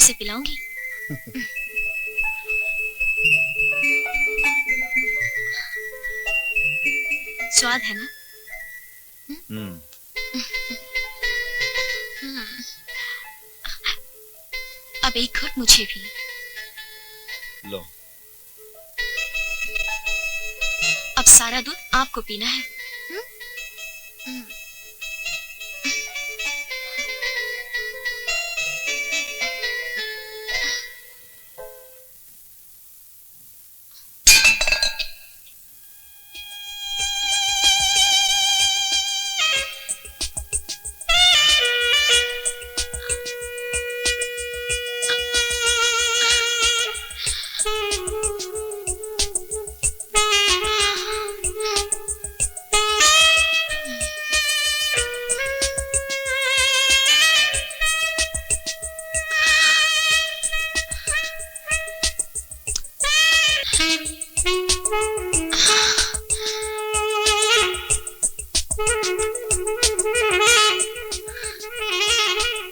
उसे पिलाऊंगी। स्वाद है ना? अब एक घुट मुझे भी। लो। अब सारा दूध आपको पीना है।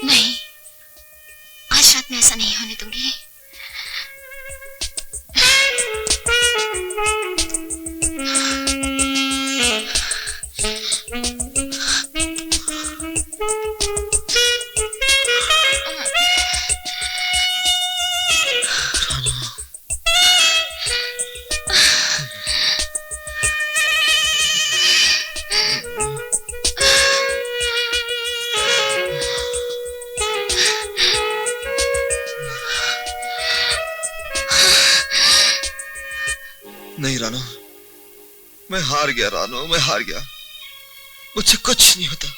नहीं, आज रात में ऐसा नहीं होने दूंगी। नहीं रानो, मैं हार गया रानो, मैं हार गया। मुझसे कुछ नहीं होता,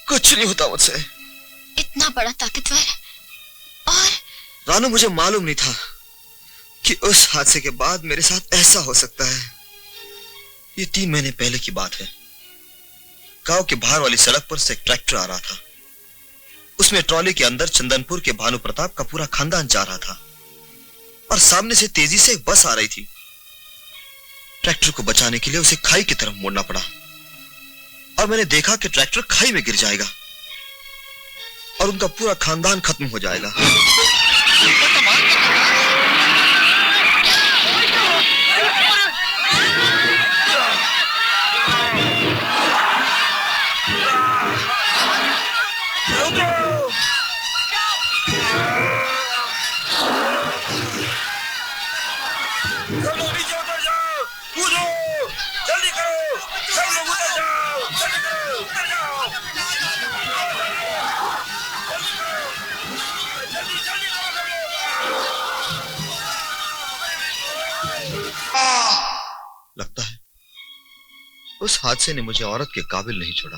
कुछ नहीं होता मुझसे। इतना बड़ा ताकतवर और रानो, मुझे मालूम नहीं था कि उस हादसे के बाद मेरे साथ ऐसा हो सकता है। ये 3 महीने पहले की बात है। गांव के बाहर वाली सड़क पर से एक ट्रैक्टर आ रहा था। उसमें ट्रॉली के अंदर चंदनपुर के भानु प्रताप का पूरा खानदान जा रहा था और सामने से तेजी से एक बस आ रही थी। ट्रैक्टर को बचाने के लिए उसे खाई की तरफ मुड़ना पड़ा और मैंने देखा कि ट्रैक्टर खाई में गिर जाएगा और उनका पूरा खानदान खत्म हो जाएगा। लगता है उस हादसे ने मुझे औरत के काबिल नहीं छोड़ा।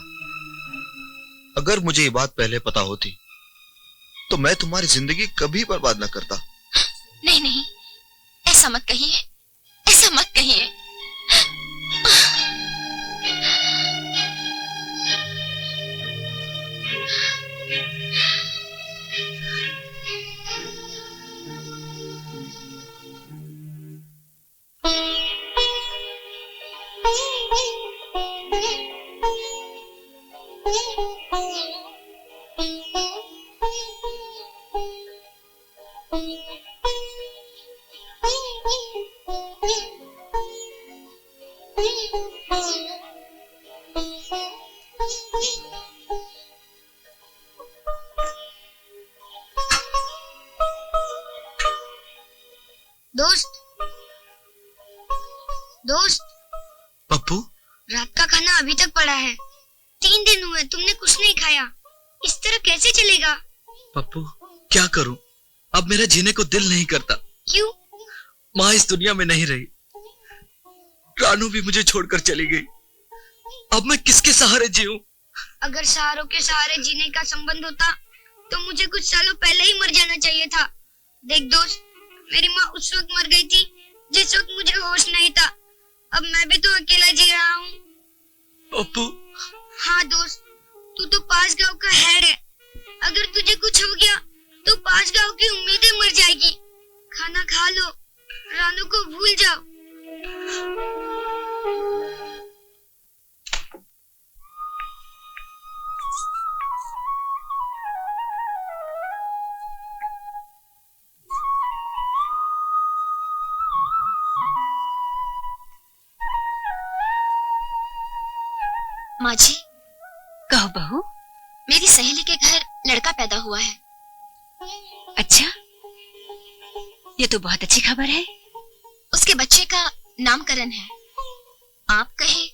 अगर मुझे ये बात पहले पता होती तो मैं तुम्हारी जिंदगी कभी बर्बाद न करता। नहीं नहीं, ऐसा मत कहिए, ऐसा मत कहिए। दोस्त पप्पू, रात का खाना अभी तक पड़ा है। 3 दिन हुए तुमने कुछ नहीं खाया। इस तरह कैसे चलेगा? पप्पू क्या करूं, अब मेरा जीने को दिल नहीं करता। क्यों? माँ इस दुनिया में नहीं रही, रानू भी मुझे छोड़कर चली गई। अब मैं किसके सहारे जीऊं? अगर सहारों के सहारे जीने का संबंध होता तो मुझे कुछ सालों पहले ही मर जाना चाहिए था। देख दोस्त, मेरी माँ उस वक्त मर गई थी जिस वक्त मुझे होश नहीं था। अब मैं भी तो अकेला जी रहा हूँ। पप्पू। हाँ दोस्त, तू तो पास गांव का हेड है। अगर तुझे कुछ हो गया तो पास गांव की उम्मीदें मर जाएगी। खाना खा लो, रानू को भूल जाओ। माँ जी, कहो बहू। मेरी सहेली के घर लड़का पैदा हुआ है। अच्छा, ये तो बहुत अच्छी खबर है। उसके बच्चे का नामकरण है। आप कहे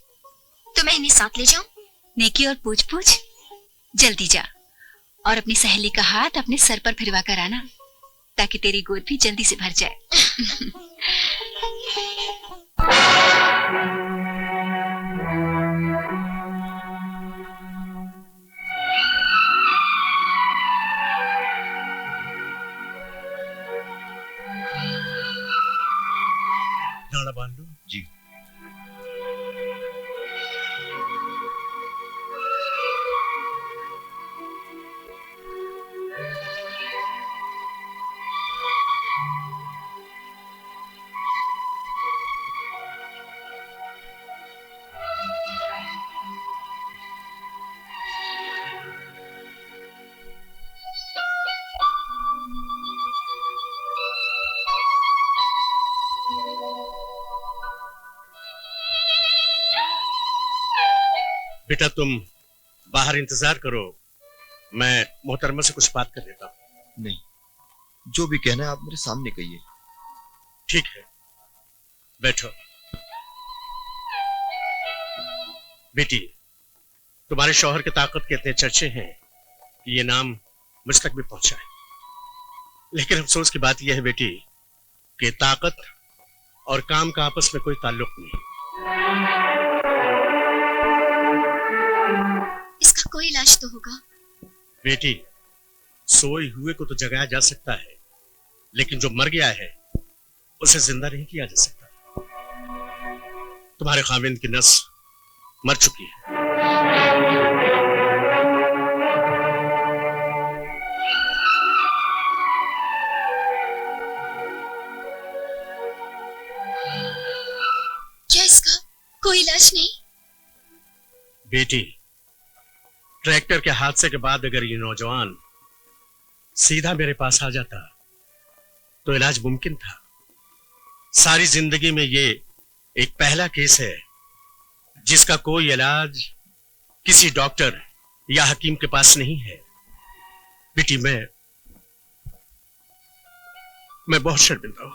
तो मैं इन्हें साथ ले जाऊं? नेकी और पूछ पूछ, जल्दी जा और अपनी सहेली का हाथ अपने सर पर फिरवा कर आना, ताकि तेरी गोद भी जल्दी से भर जाए। नाड़ा बांध लो। जी। बेटा तुम बाहर इंतजार करो, मैं मोहतरमा से कुछ बात कर लेता हूं। नहीं, जो भी कहना है आप मेरे सामने कहिए। ठीक है, बैठो। बेटी, तुम्हारे शौहर की ताकत के इतने चर्चे हैं कि ये नाम मुझ तक भी पहुंचा है, लेकिन अफसोस की बात यह है बेटी कि ताकत और काम का आपस में कोई ताल्लुक नहीं। इसका कोई इलाज तो होगा। बेटी, सोए हुए को तो जगाया जा सकता है, लेकिन जो मर गया है उसे जिंदा नहीं किया जा सकता। तुम्हारे खाविंद की नस मर चुकी है। क्या इसका कोई इलाज नहीं? बेटी, ट्रैक्टर के हादसे के बाद अगर ये नौजवान सीधा मेरे पास आ जाता तो इलाज मुमकिन था। सारी जिंदगी में ये एक पहला केस है जिसका कोई इलाज किसी डॉक्टर या हकीम के पास नहीं है। बेटी, मैं बहुत शर्मिंदा हूं।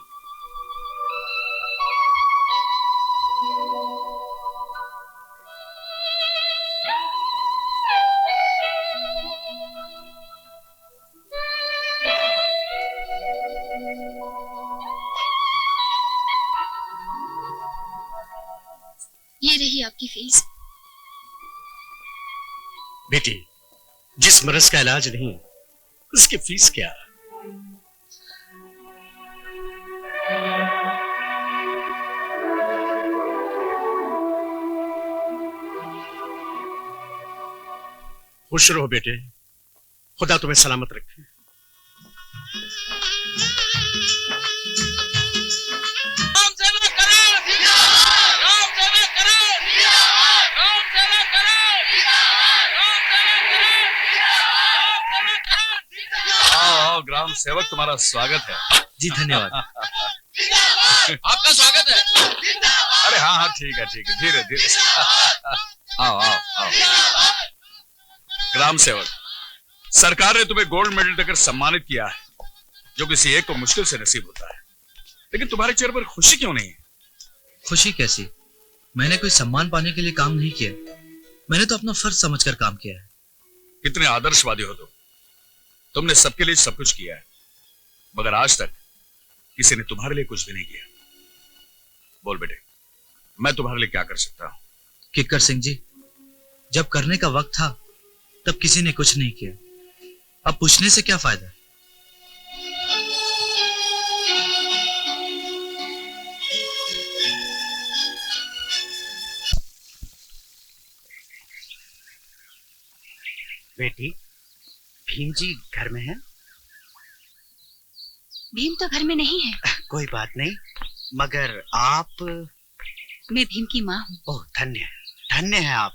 ये रही आपकी फीस। बेटी, जिस मरज का इलाज नहीं उसकी फीस क्या? खुश रहो बेटे, खुदा तुम्हें सलामत रखे। ग्राम सेवक, तुम्हारा स्वागत है। जी धन्यवाद। आपका स्वागत है। अरे हाँ हाँ, ठीक है ठीक है, धीरे धीरे। आओ आओ आओ। ग्राम सेवक, सरकार ने तुम्हें गोल्ड मेडल देकर सम्मानित किया है, जो किसी एक को मुश्किल से नसीब होता है, लेकिन तुम्हारे चेहरे पर खुशी क्यों नहीं है? खुशी कैसी? मैंने कोई सम्मान पाने के लिए काम नहीं किया, मैंने तो अपना फर्ज समझकर काम किया है। कितने आदर्शवादी हो तुमने सबके लिए सब कुछ किया है, मगर आज तक किसी ने तुम्हारे लिए कुछ भी नहीं किया। बोल बेटे, मैं तुम्हारे लिए क्या कर सकता हूं? किक्कर सिंह जी, जब करने का वक्त था तब किसी ने कुछ नहीं किया, अब पूछने से क्या फायदा? बेटी, भीम जी घर में है? भीम तो घर में नहीं है। कोई बात नहीं, मगर आप? मैं भीम की माँ हूँ। ओह, धन्य है आप,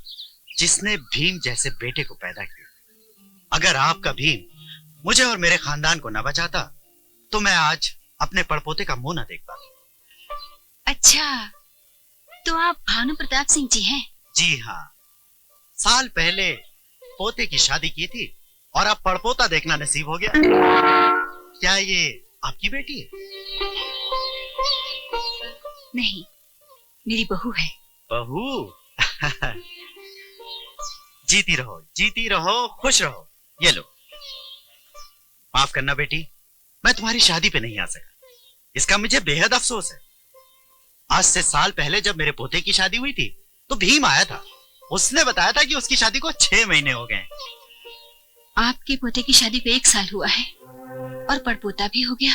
जिसने भीम जैसे बेटे को पैदा किया। अगर आपका भीम मुझे और मेरे खानदान को न बचाता तो मैं आज अपने पड़पोते का मुंह न देख पाता। अच्छा, तो आप भानु प्रताप सिंह जी हैं? जी हाँ, साल पहले पोते की शादी की थी और अब पड़पोता देखना नसीब हो गया। क्या ये आपकी बेटी है? नहीं, मेरी बहू है। बहू? जीती रहो, खुश रहो। ये लो। माफ करना बेटी, मैं तुम्हारी शादी पे नहीं आ सका। इसका मुझे बेहद अफसोस है। आज से साल पहले जब मेरे पोते की शादी हुई थी तो भीम आया था। उसने बताया था कि उसकी शादी को 6 महीने हो गए। आपके पोते की शादी को 1 साल हुआ है और पड़पोता भी हो गया,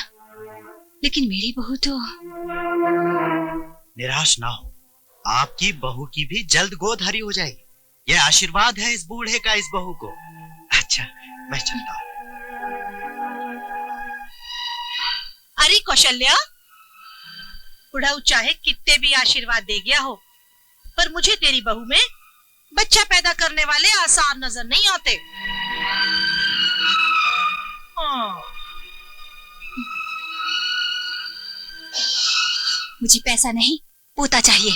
लेकिन मेरी बहू तो। निराश ना हो, आपकी बहू की भी जल्द गोद हरी हो जाएगी। यह आशीर्वाद है इस बूढ़े का इस बहू को। अच्छा, मैं चलता हूँ। अरे कौशल्या, बुढ़ाऊ चाहे कितने भी आशीर्वाद दे गया हो, पर मुझे तेरी बहू में बच्चा पैदा करने वाले आसार नजर नहीं आते। मुझे पैसा नहीं, पोता चाहिए।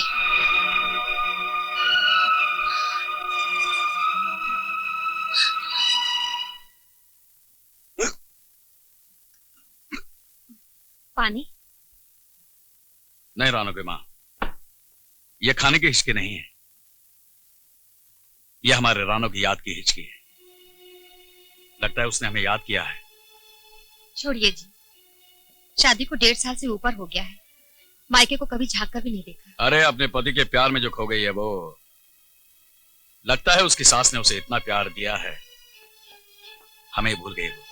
पानी? नहीं रानो की माँ, ये खाने की हिचकी नहीं है। यह हमारे रानो की याद की हिचकी है। लगता है उसने हमें याद किया है। छोड़िए जी, शादी को 1.5 साल से ऊपर हो गया है। मायके को कभी झांक कर भी नहीं देखा। अरे अपने पति के प्यार में जो खो गई है वो। लगता है उसकी सास ने उसे इतना प्यार दिया है, हमें भूल गई वो।